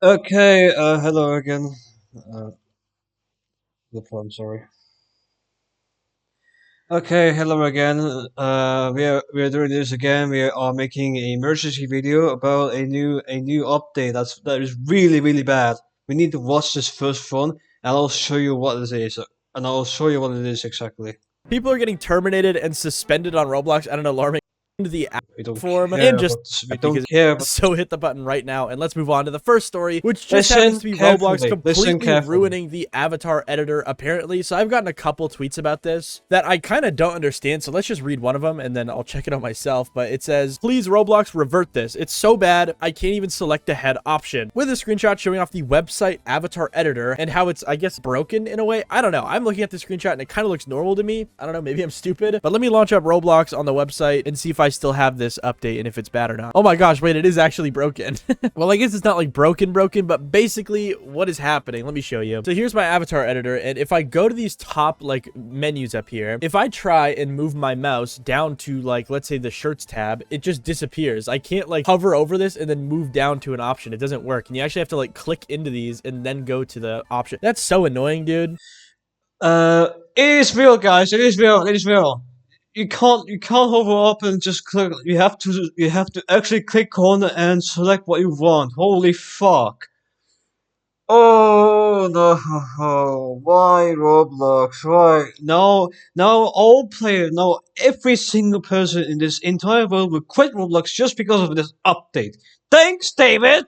Okay, hello again. The phone, sorry. Okay, hello again. We are doing this again. We are making a emergency video about a new update that is really bad. We need to watch this first one, and I'll show you what it is, and I'll show you what it is exactly. People are getting terminated and suspended on Roblox at an alarming the We don't form and care, just but we because don't care. But so hit the button right now and let's move on to the first story, which just happens listen to be Roblox carefully. Listen completely carefully. ruining the avatar editor apparently. So I've gotten a couple tweets about this that I kind of don't understand, so let's just read one of them and then I'll check it out myself. But it says, please Roblox revert this, it's so bad I can't even select the head option, with a screenshot showing off the website avatar editor and how it's, I guess, broken in a way. I don't know, I'm looking at the screenshot and it kind of looks normal to me. I don't know, maybe I'm stupid, but let me launch up Roblox on the website and see if I still have this update and if it's bad or not. Oh my gosh, wait, it is actually broken. Well, I guess it's not like broken, but basically what is happening, let me show you. So here's my avatar editor, and if I go to these top like menus up here, if I try and move my mouse down to like, let's say the shirts tab, it just disappears. I can't like hover over this and then move down to an option. It doesn't work, and you actually have to like click into these and then go to the option. That's so annoying, dude. It is real, guys. It is real. It is real. You can't hover up and just click. You have to actually click on and select what you want. Holy fuck! Oh no! Why Roblox? Why now? Now every single person in this entire world will quit Roblox just because of this update. Thanks, David.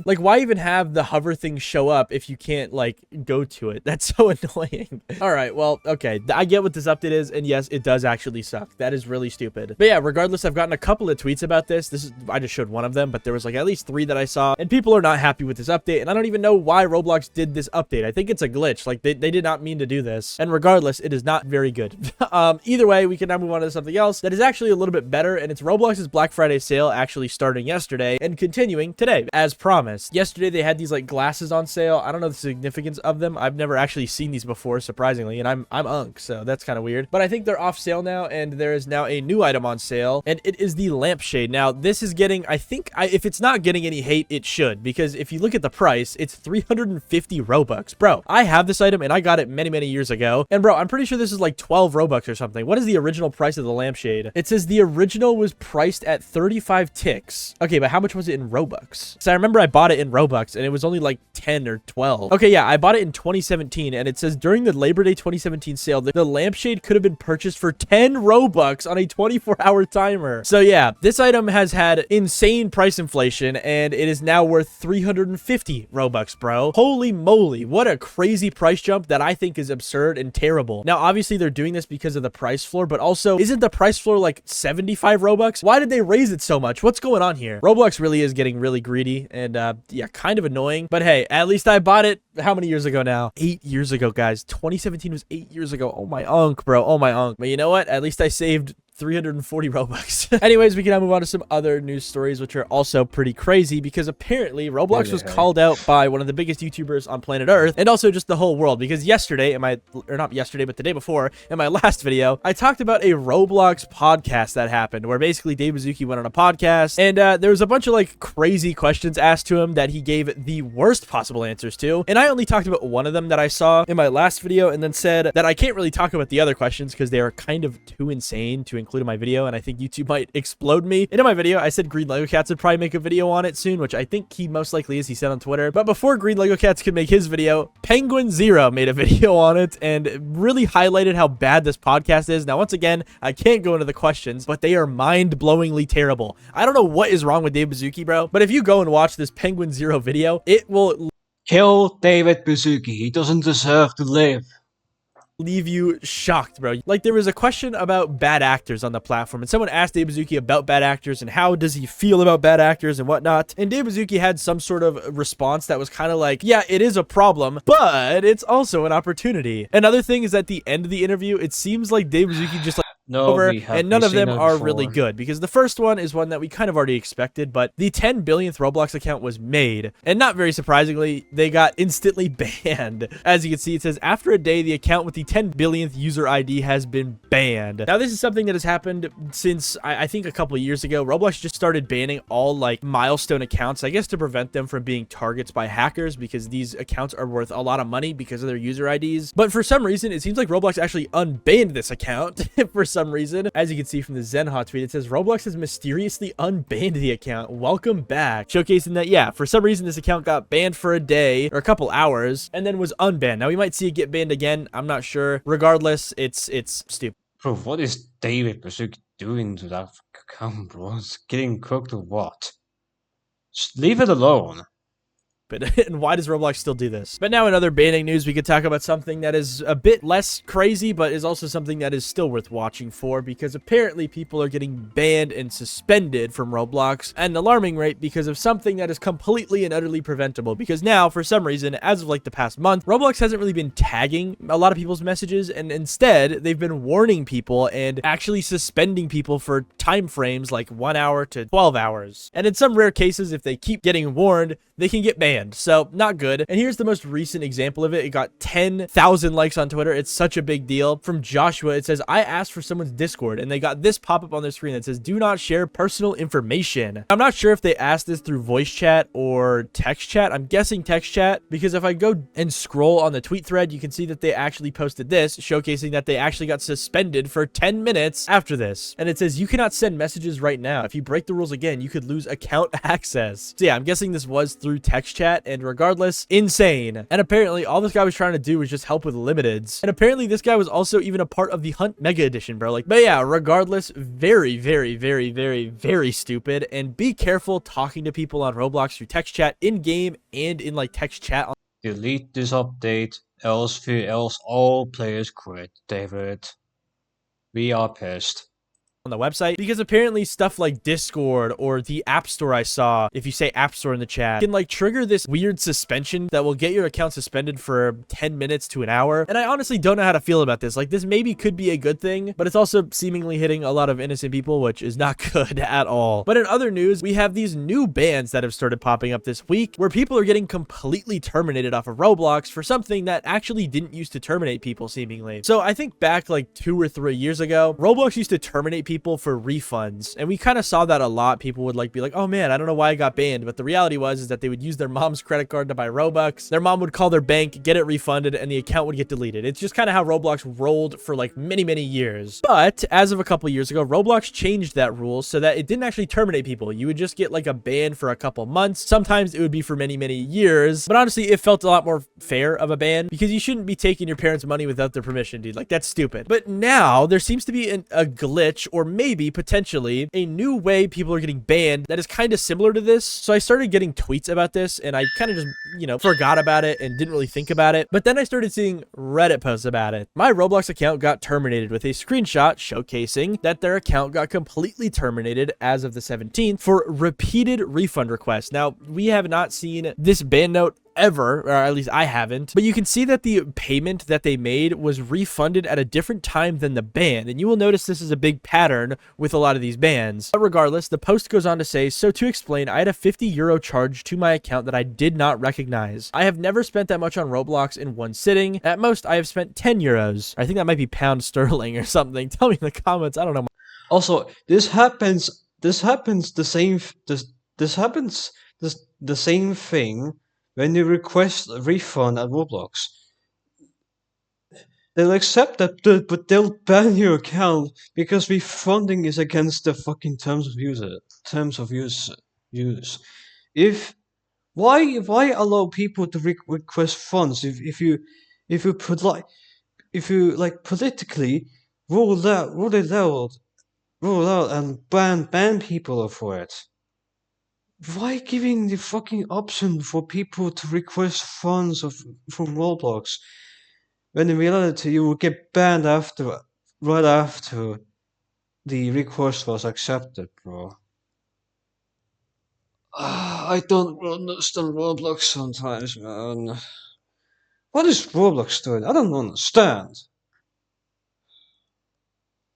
Like, why even have the hover thing show up if you can't, like, go to it? That's so annoying. All right, well, okay. I get what this update is, and yes, it does actually suck. That is really stupid. But yeah, regardless, I've gotten a couple of tweets about this. I just showed one of them, but there was, like, at least 3 that I saw, and people are not happy with this update, and I don't even know why Roblox did this update. I think it's a glitch. Like, they did not mean to do this, and regardless, it is not very good. Either way, we can now move on to something else that is actually a little bit better, and it's Roblox's Black Friday sale actually starting yesterday and continuing today, as promised. Yesterday, they had these like glasses on sale. I don't know the significance of them. I've never actually seen these before, surprisingly, and I'm Unk, so that's kind of weird. But I think they're off sale now, and there is now a new item on sale, and it is the lampshade. Now, this is getting, I think, if it's not getting any hate, it should, because if you look at the price, it's 350 Robux. Bro, I have this item, and I got it many years ago, and bro, I'm pretty sure this is like 12 Robux or something. What is the original price of the lampshade? It says the original was priced at 35 ticks. Okay, but how much was it in Robux? So I remember I bought it in Robux and it was only like 10 or 12. Okay, yeah, I bought it in 2017 and it says during the Labor Day 2017 sale, the lampshade could have been purchased for 10 Robux on a 24-hour timer. So yeah, this item has had insane price inflation and it is now worth 350 Robux, bro. Holy moly, what a crazy price jump that I think is absurd and terrible. Now, obviously they're doing this because of the price floor, but also isn't the price floor like 75 Robux? Why did they raise it so much? What's going on here? Roblox really is getting really greedy and yeah, kind of annoying, but hey, at least I bought it how many years ago now? 8 years ago, guys. 2017 was 8 years ago. Oh my unk, bro. Oh my unk. But you know what? At least I saved 340 Robux. Anyways, we can now move on to some other news stories, which are also pretty crazy because apparently Roblox was called out by one of the biggest YouTubers on planet Earth and also just the whole world, because yesterday, or not yesterday, but the day before, in my last video, I talked about a Roblox podcast that happened where basically Dave Mizuki went on a podcast and there was a bunch of like crazy questions asked to him that he gave the worst possible answers to. And I only talked about one of them that I saw in my last video and then said that I can't really talk about the other questions because they are kind of too insane to include in my video, and I think YouTube might explode me. And in my video, I said Green Lego Cats would probably make a video on it soon, which I think he most likely is, he said on Twitter. But before Green Lego Cats could make his video, Penguin Zero made a video on it and really highlighted how bad this podcast is. Now, once again, I can't go into the questions, but they are mind-blowingly terrible. I don't know what is wrong with Dave Mizuki, bro, but if you go and watch this Penguin Zero video, it will Kill David Mizuki. He doesn't deserve to live. leave you shocked, bro. Like, there was a question about bad actors on the platform, and someone asked Dave Mizuki about bad actors and how does he feel about bad actors and whatnot, and Dave Mizuki had some sort of response that was kind of like, yeah, it is a problem, but it's also an opportunity. Another thing is at the end of the interview, it seems like Dave Mizuki just like No, over, we and have none been of seeing them that are really before. good because the first one is one that we kind of already expected, but the 10 billionth Roblox account was made, and not very surprisingly, they got instantly banned. As you can see, it says after a day, the account with the 10 billionth user ID has been banned. Now, this is something that has happened since I think a couple of years ago. Roblox just started banning all like milestone accounts, I guess, to prevent them from being targets by hackers because these accounts are worth a lot of money because of their user IDs. But for some reason, it seems like Roblox actually unbanned this account for some reason. As you can see from the Zenhot tweet, it says Roblox has mysteriously unbanned the account. Welcome back. Showcasing that, yeah, for some reason, this account got banned for a day or a couple hours and then was unbanned. Now, we might see it get banned again. I'm not sure. Regardless, it's stupid. Bro, what is David Basuk doing to that account, bro? It's getting cooked or what? Just leave it alone. And why does Roblox still do this? But now in other banning news, we could talk about something that is a bit less crazy, but is also something that is still worth watching for, because apparently people are getting banned and suspended from Roblox at an alarming rate because of something that is completely and utterly preventable. Because now, for some reason, as of like the past month, Roblox hasn't really been tagging a lot of people's messages, and instead they've been warning people and actually suspending people for time frames like 1 hour to 12 hours. And in some rare cases, if they keep getting warned, they can get banned. So not good. And here's the most recent example of it. It got 10,000 likes on Twitter. It's such a big deal. From Joshua, it says, I asked for someone's Discord and they got this pop-up on their screen that says, do not share personal information. I'm not sure if they asked this through voice chat or text chat. I'm guessing text chat, because if I go and scroll on the tweet thread, you can see that they actually posted this, showcasing that they actually got suspended for 10 minutes after this. And it says, you cannot send messages right now. If you break the rules again, you could lose account access. So yeah, I'm guessing this was through text chat, and regardless, insane. And apparently all this guy was trying to do was just help with limiteds. And apparently this guy was also even a part of the Hunt Mega Edition, bro. Like, but yeah, regardless, very, very, very, very, very stupid. And be careful talking to people on Roblox through text chat in game and in like text chat on Delete this update, else all players quit, David. We are pissed. the website, because apparently stuff like Discord or the App Store, I saw, if you say App Store in the chat, can like trigger this weird suspension that will get your account suspended for 10 minutes to an hour. And I honestly don't know how to feel about this. Like, this maybe could be a good thing, but it's also seemingly hitting a lot of innocent people, which is not good at all. But in other news, we have these new bans that have started popping up this week where people are getting completely terminated off of Roblox for something that actually didn't used to terminate people, seemingly. So I think back like 2 or 3 years ago, Roblox used to terminate people for refunds, and we kind of saw that a lot. People would like be like, oh man, I don't know why I got banned, but the reality was is that they would use their mom's credit card to buy Robux. Their mom would call their bank, get it refunded, and the account would get deleted. It's just kind of how Roblox rolled for like many years. But as of a couple years ago, Roblox changed that rule so that it didn't actually terminate people. You would just get like a ban for a couple months. Sometimes it would be for many years, but honestly, it felt a lot more fair of a ban, because you shouldn't be taking your parents' money without their permission, dude. Like, that's stupid. But now there seems to be a glitch, or maybe potentially a new way people are getting banned that is kind of similar to this. So I started getting tweets about this, and I kind of just, forgot about it and didn't really think about it. But then I started seeing Reddit posts about it. My Roblox account got terminated with a screenshot showcasing that their account got completely terminated as of the 17th for repeated refund requests. Now, we have not seen this ban note ever, or at least I haven't, but you can see that the payment that they made was refunded at a different time than the ban, and you will notice this is a big pattern with a lot of these bans. But regardless, the post goes on to say, so to explain, I had a 50 euro charge to my account that I did not recognize. I have never spent that much on Roblox in one sitting. At most, I have spent 10 euros. I think that might be pound sterling or something. Tell me in the comments. I don't know. Also, this happens. This happens the same. This happens. The same thing when you request a refund at Roblox. They'll accept that, but they'll ban your account because refunding is against the fucking terms of use. If why allow people to request funds if you put like if you like politically rule out and ban people for it? Why giving the fucking option for people to request funds from Roblox when in reality you will get banned right after the request was accepted, bro? I don't understand Roblox sometimes, man. What is Roblox doing? I don't understand.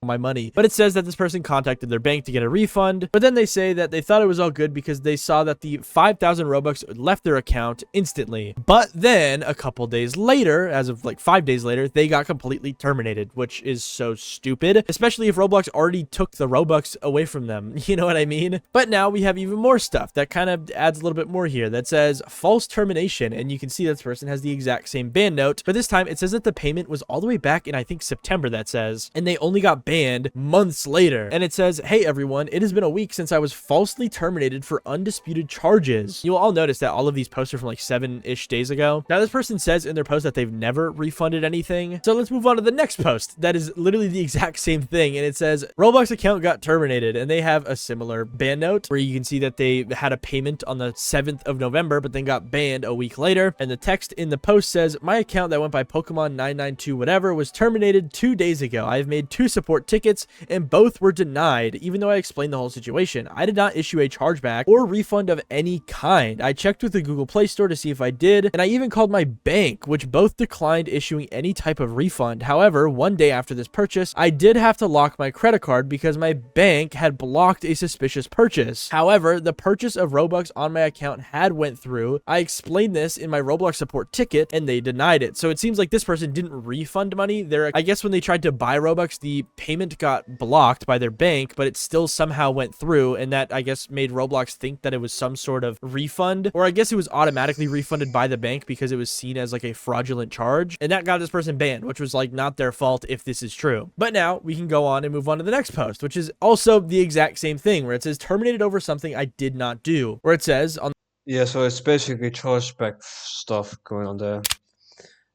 my money. But it says that this person contacted their bank to get a refund, but then they say that they thought it was all good because they saw that the 5,000 Robux left their account instantly. But then a couple days later, as of like 5 days later, they got completely terminated, which is so stupid, especially if Roblox already took the Robux away from them. You know what I mean? But now we have even more stuff that kind of adds a little bit more here that says false termination. And you can see this person has the exact same ban note, but this time it says that the payment was all the way back in, I think, September, that says, and they only got banned months later. And it says, hey everyone, it has been a week since I was falsely terminated for undisputed charges. You'll all notice that all of these posts are from like 7-ish days ago. Now this person says in their post that they've never refunded anything. So let's move on to the next post that is literally the exact same thing. And it says Roblox account got terminated, and they have a similar ban note where you can see that they had a payment on the 7th of November, but then got banned a week later. And the text in the post says, my account that went by Pokemon 992 whatever was terminated 2 days ago. I've made 2 support tickets and both were denied, even though I explained the whole situation. I did not issue a chargeback or refund of any kind. I checked with the Google Play Store to see if I did, and I even called my bank, which both declined issuing any type of refund. However, one day after this purchase, I did have to lock my credit card because my bank had blocked a suspicious purchase. However, the purchase of Robux on my account had went through. I explained this in my Roblox support ticket and they denied it. So it seems like this person didn't refund money. I guess when they tried to buy Robux, the payment got blocked by their bank, but it still somehow went through, and that, I guess, made Roblox think that it was some sort of refund, or I guess it was automatically refunded by the bank because it was seen as like a fraudulent charge, and that got this person banned, which was like not their fault if this is true. But now we can go on and move on to the next post, which is also the exact same thing, where it says terminated over something I did not do, where it says on Yeah, so it's basically chargeback stuff going on there.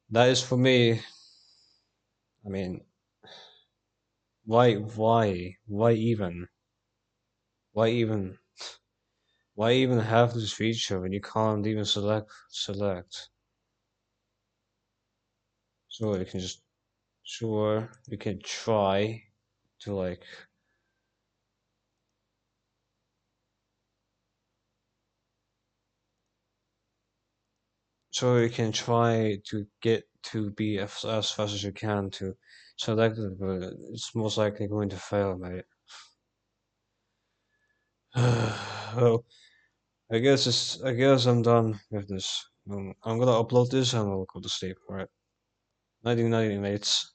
That is for me. I mean, why even? Why even? Why even have this feature when you can't even select? So you can just, sure, you can try to like, so you can try to get to be as fast as you can to select it, but it's most likely going to fail, mate. Well, I guess I'm done with this. I'm gonna upload this and I'll go to sleep. Alright. 1990 mates.